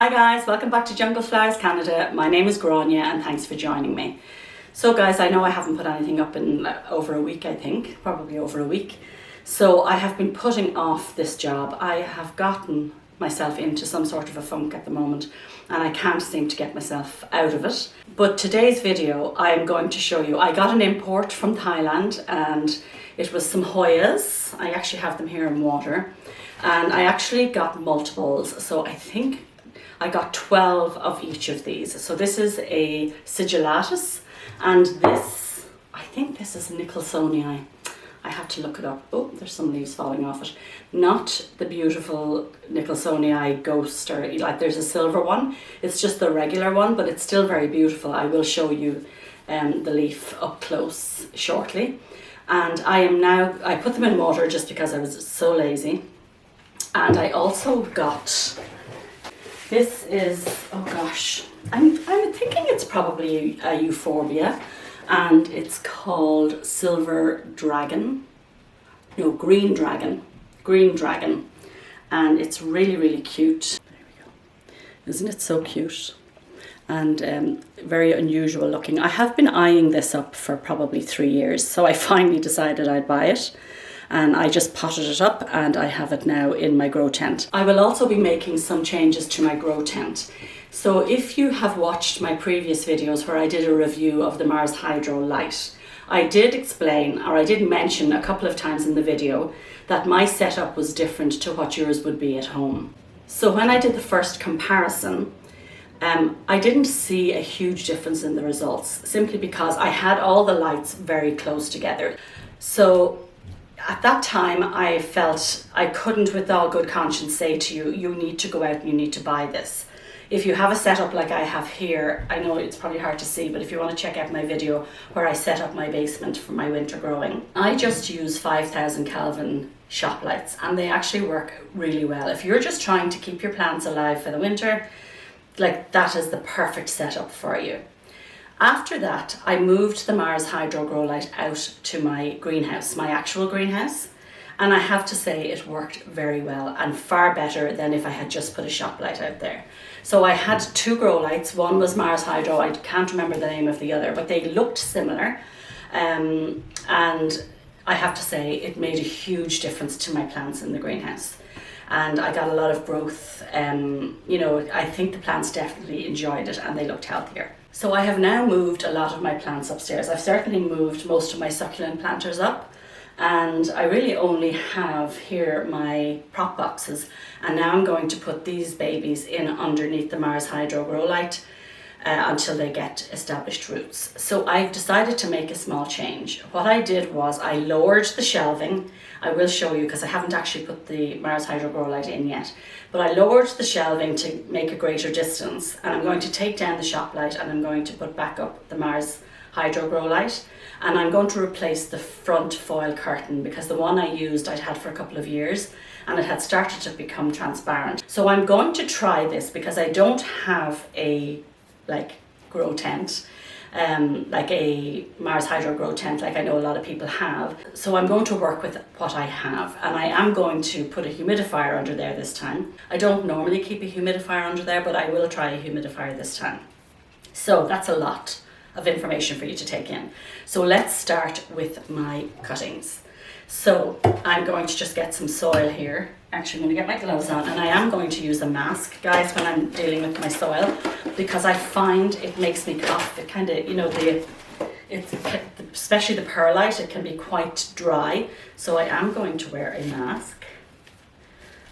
Hi guys, welcome back to Jungle Flowers Canada. My name is Grania and thanks for joining me. So guys, I know I haven't put anything up in over a week, I think, probably over a week. So I have been putting off this job. I have gotten myself into some sort of a funk at the moment and I can't seem to get myself out of it. But today's video, I am going to show you, I got an import from Thailand and it was some Hoyas. I actually have them here in water. And I actually got multiples, so I think I got 12 of each of these. So this is a sigillatus, and this, I think this is Nicholsonii. I have to look it up. Oh, there's some leaves falling off it. Not the beautiful Nicholsonii ghost, or like there's a silver one. It's just the regular one, but it's still very beautiful. I will show you the leaf up close shortly. And I put them in water just because I was so lazy. And I also got, this is, oh gosh, I'm thinking it's probably a euphorbia, and it's called Silver Dragon, no, Green Dragon, and it's really, really cute. There we go. Isn't it so cute? And very unusual looking. I have been eyeing this up for probably 3 years, so I finally decided I'd buy it. And I just potted it up and I have it now in my grow tent. I will also be making some changes to my grow tent. So if you have watched my previous videos where I did a review of the Mars Hydro Light, I did explain, or I did mention a couple of times in the video, that my setup was different to what yours would be at home. So when I did the first comparison, I didn't see a huge difference in the results, simply because I had all the lights very close together. So at that time, I felt I couldn't with all good conscience say to you, you need to go out and you need to buy this. If you have a setup like I have here, I know it's probably hard to see, but if you want to check out my video where I set up my basement for my winter growing, I just use 5000 Kelvin shop lights and they actually work really well. If you're just trying to keep your plants alive for the winter, like that is the perfect setup for you. After that, I moved the Mars Hydro Growlight out to my greenhouse, my actual greenhouse, and I have to say it worked very well and far better than if I had just put a shop light out there. So I had 2 grow lights. One was Mars Hydro, I can't remember the name of the other, but they looked similar, and I have to say it made a huge difference to my plants in the greenhouse. And I got a lot of growth. You know, I think the plants definitely enjoyed it and they looked healthier. So I have now moved a lot of my plants upstairs. I've certainly moved most of my succulent planters up, and I really only have here my prop boxes, and now I'm going to put these babies in underneath the Mars Hydro Growlight until they get established roots. So I've decided to make a small change. What I did was I lowered the shelving. I will show you because I haven't actually put the Mars Hydro Growlight in yet, but I lowered the shelving to make a greater distance, and I'm going to take down the shop light and I'm going to put back up the Mars Hydro Growlight, and I'm going to replace the front foil curtain because the one I used I'd had for a couple of years and it had started to become transparent. So I'm going to try this because I don't have a grow tent, like a Mars Hydro grow tent like I know a lot of people have. So I'm going to work with what I have, and I am going to put a humidifier under there this time. I don't normally keep a humidifier under there, but I will try a humidifier this time. So that's a lot of information for you to take in. So let's start with my cuttings. So I'm going to just get some soil here. Actually, I'm going to get my gloves on, and I am going to use a mask, guys, when I'm dealing with my soil, because I find it makes me cough. It kind of, you know, especially the perlite, it can be quite dry. So I am going to wear a mask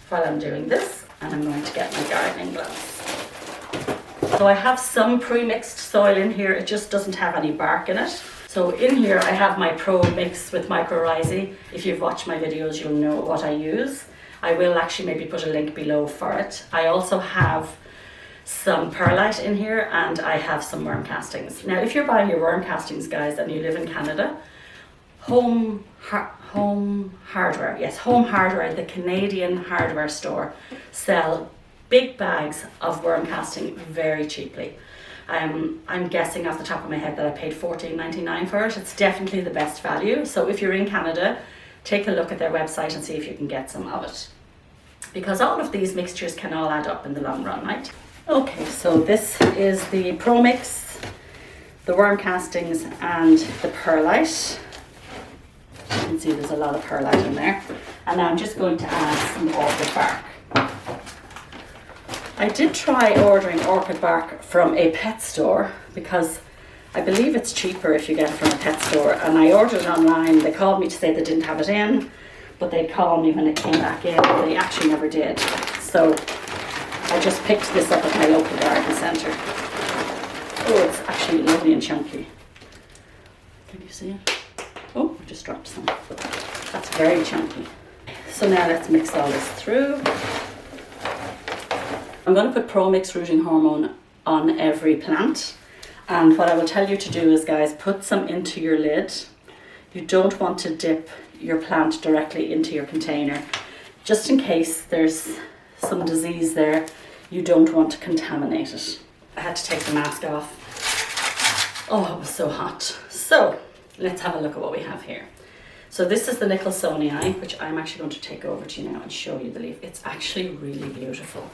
while I'm doing this, and I'm going to get my gardening gloves. So I have some pre-mixed soil in here. It just doesn't have any bark in it. So in here I have my Pro Mix with mycorrhizae. If you've watched my videos, you'll know what I use. I will actually maybe put a link below for it. I also have some perlite in here, and I have some worm castings. Now, if you're buying your worm castings, guys, and you live in Canada, Home Hardware, yes, Home Hardware, the Canadian hardware store, sell big bags of worm casting very cheaply. I'm guessing off the top of my head that I paid $14.99 for it. It's definitely the best value. So if you're in Canada, take a look at their website and see if you can get some of it, because all of these mixtures can all add up in the long run, right? Okay, so this is the Pro Mix, the worm castings and the perlite. You can see there's a lot of perlite in there. And now I'm just going to add some orchid bark. I did try ordering orchid bark from a pet store because I believe it's cheaper if you get it from a pet store. And I ordered it online. They called me to say they didn't have it in, but they'd call me when it came back in. They actually never did. So I just picked this up at my local garden centre. Oh, it's actually lovely and chunky. Can you see it? Oh, I just dropped some. That's very chunky. So now let's mix all this through. I'm going to put Pro Mix rooting hormone on every plant. And what I will tell you to do is, guys, put some into your lid. You don't want to dip your plant directly into your container. Just in case there's some disease there, you don't want to contaminate it. I had to take the mask off. Oh, it was so hot. So let's have a look at what we have here. So this is the Nicholsonii, which I'm actually going to take over to you now and show you the leaf. It's actually really beautiful.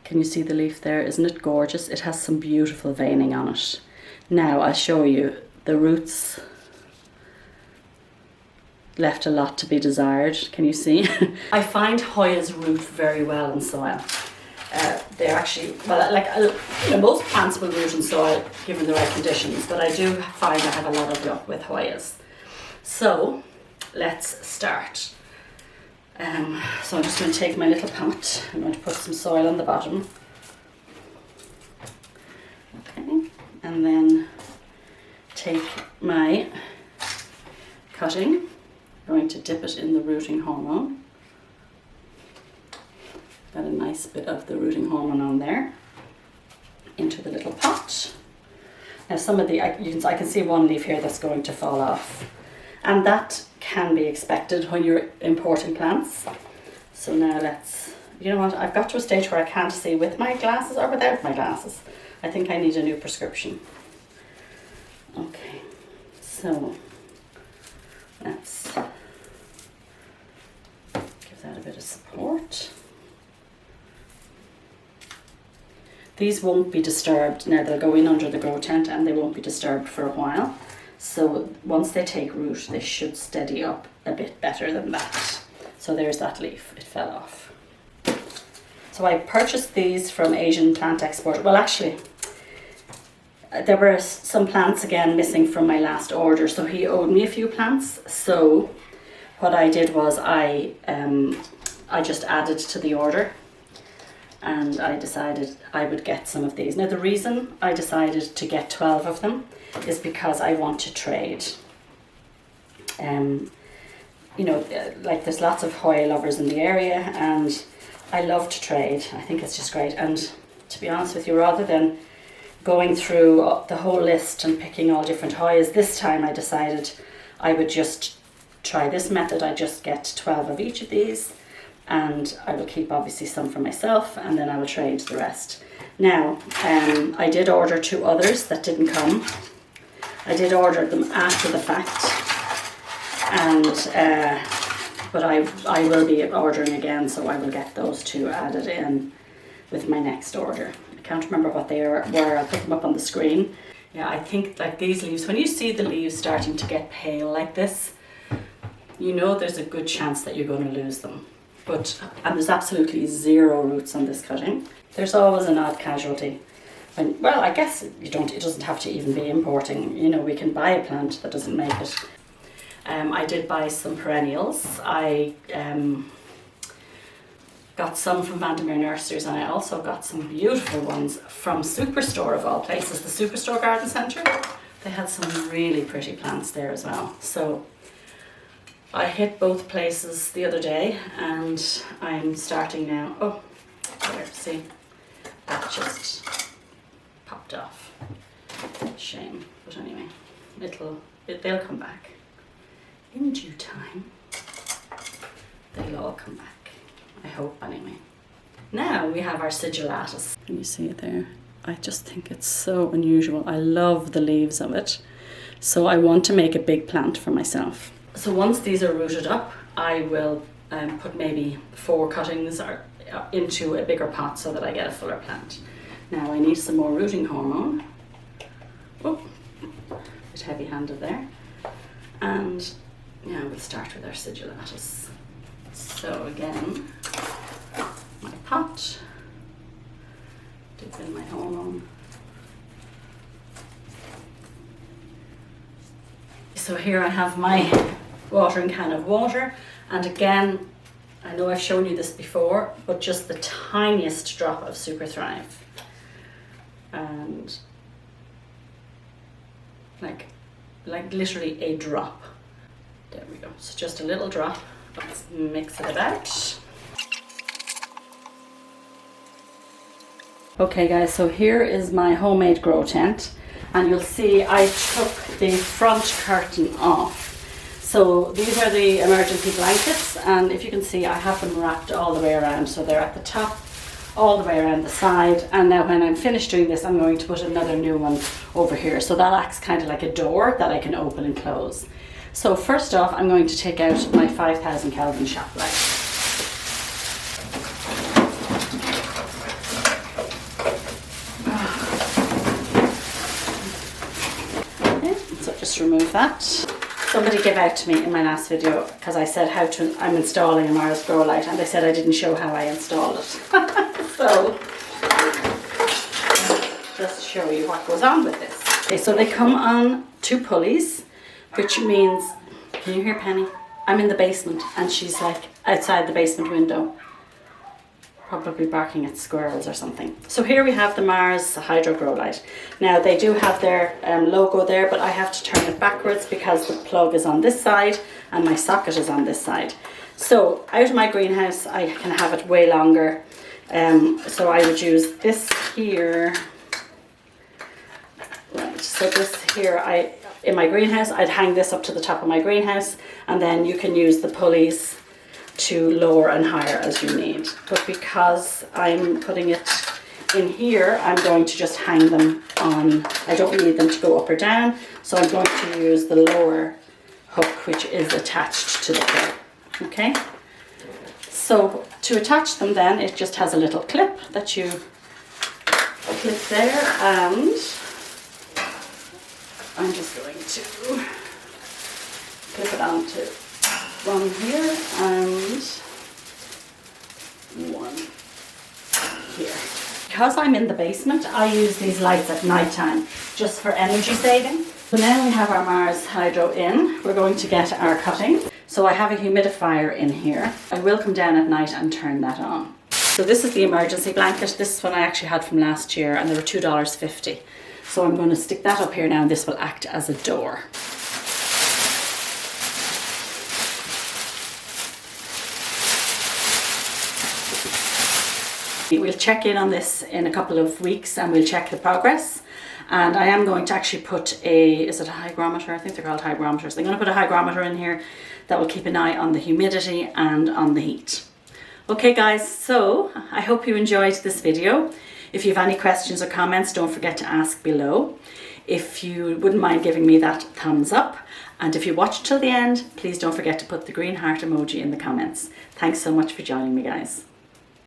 Can you see the leaf there? Isn't it gorgeous? It has some beautiful veining on it. Now I'll show you the roots. Left a lot to be desired. Can you see? I find Hoya's root very well in soil. They're actually, well, like most plants will root in soil given the right conditions, but I do find I have a lot of luck with Hoya's. So let's start. So I'm just going to take my little pot. I'm going to put some soil on the bottom. Okay, and then take my cutting. I'm going to dip it in the rooting hormone. Got a nice bit of the rooting hormone on there. Into the little pot. Now some of the, I can see one leaf here that's going to fall off. And that can be expected when you're importing plants. So now let's, you know what, I've got to a stage where I can't see with my glasses or without my glasses. I think I need a new prescription. Okay, so let's give that a bit of support. These won't be disturbed. Now they'll go in under the grow tent and they won't be disturbed for a while. So once they take root, they should steady up a bit better than that. So there's that leaf, it fell off. So I purchased these from Asian Plant Export. Well, actually, there were some plants again missing from my last order. So he owed me a few plants. So what I did was I just added to the order. And I decided I would get some of these. Now the reason I decided to get 12 of them is because I want to trade. You know, like there's lots of Hoya lovers in the area and I love to trade. I think it's just great. And to be honest with you, rather than going through the whole list and picking all different Hoyas, this time I decided I would just try this method. I just get 12 of each of these. And I will keep obviously some for myself and then I will trade the rest. Now, I did order 2 others that didn't come. I did order them after the fact, and but I will be ordering again, so I will get those 2 added in with my next order. I can't remember what they were. I'll put them up on the screen. Yeah, I think like these leaves, when you see the leaves starting to get pale like this, you know there's a good chance that you're going to lose them. And there's absolutely 0 roots on this cutting. There's always an odd casualty. And, well, I guess it doesn't have to even be importing. You know, we can buy a plant that doesn't make it. I did buy some perennials. I got some from Vandermeer Nurseries and I also got some beautiful ones from Superstore of all places, the Superstore Garden Centre. They had some really pretty plants there as well. So I hit both places the other day and I'm starting now. Oh, there, see, that just popped off. Shame, but anyway, they'll come back. In due time, they'll all come back. I hope anyway. Now we have our Sigillatus. Can you see it there? I just think it's so unusual. I love the leaves of it. So I want to make a big plant for myself. So once these are rooted up, I will put maybe 4 cuttings into a bigger pot so that I get a fuller plant. Now I need some more rooting hormone. Oh, a bit heavy-handed there. And yeah, we'll start with our sigillatus. So again, my pot, dip in my hormone. So here I have my watering can of water, and again, I know I've shown you this before, but just the tiniest drop of Super Thrive. And like literally a drop. There we go. So just a little drop. Let's mix it about. Okay guys, so here is my homemade grow tent, and you'll see I took the front curtain off. So these are the emergency blankets, and if you can see I have them wrapped all the way around, so they're at the top, all the way around the side. And now when I'm finished doing this, I'm going to put another new one over here, so that acts kind of like a door that I can open and close. So first off, I'm going to take out my 5000 Kelvin shop light. Okay, so just remove that. Somebody gave out to me in my last video because I said I'm installing a Mars Growlight, and they said I didn't show how I installed it. So just show you what goes on with this. Okay, so they come on 2 pulleys, which means, can you hear Penny? I'm in the basement and she's like outside the basement window, probably barking at squirrels or something. So here we have the Mars Hydro Growlight. Now they do have their logo there, but I have to turn it backwards because the plug is on this side and my socket is on this side. So out of my greenhouse I can have it way longer. So I would use this here. Right, so this here, in my greenhouse, I'd hang this up to the top of my greenhouse, and then you can use the pulleys to lower and higher as you need. But because I'm putting it in here, I'm going to just hang them on. I don't need them to go up or down, so I'm going to use the lower hook, which is attached to the plug. Okay? So to attach them then, it just has a little clip that you clip there, and I'm just going to clip it onto one here and one here. Because I'm in the basement, I use these lights at night time just for energy saving. So now we have our Mars Hydro in. We're going to get our cutting. So I have a humidifier in here. I will come down at night and turn that on. So this is the emergency blanket. This one I actually had from last year, and they were $2.50. So I'm going to stick that up here now, and this will act as a door. We'll check in on this in a couple of weeks and we'll check the progress. And I am going to actually put is it a hygrometer? I think they're called hygrometers. I'm going to put a hygrometer in here that will keep an eye on the humidity and on the heat. Okay guys, so I hope you enjoyed this video. If you have any questions or comments, don't forget to ask below. If you wouldn't mind giving me that thumbs up, and if you watched till the end, please don't forget to put the green heart emoji in the comments. Thanks so much for joining me guys.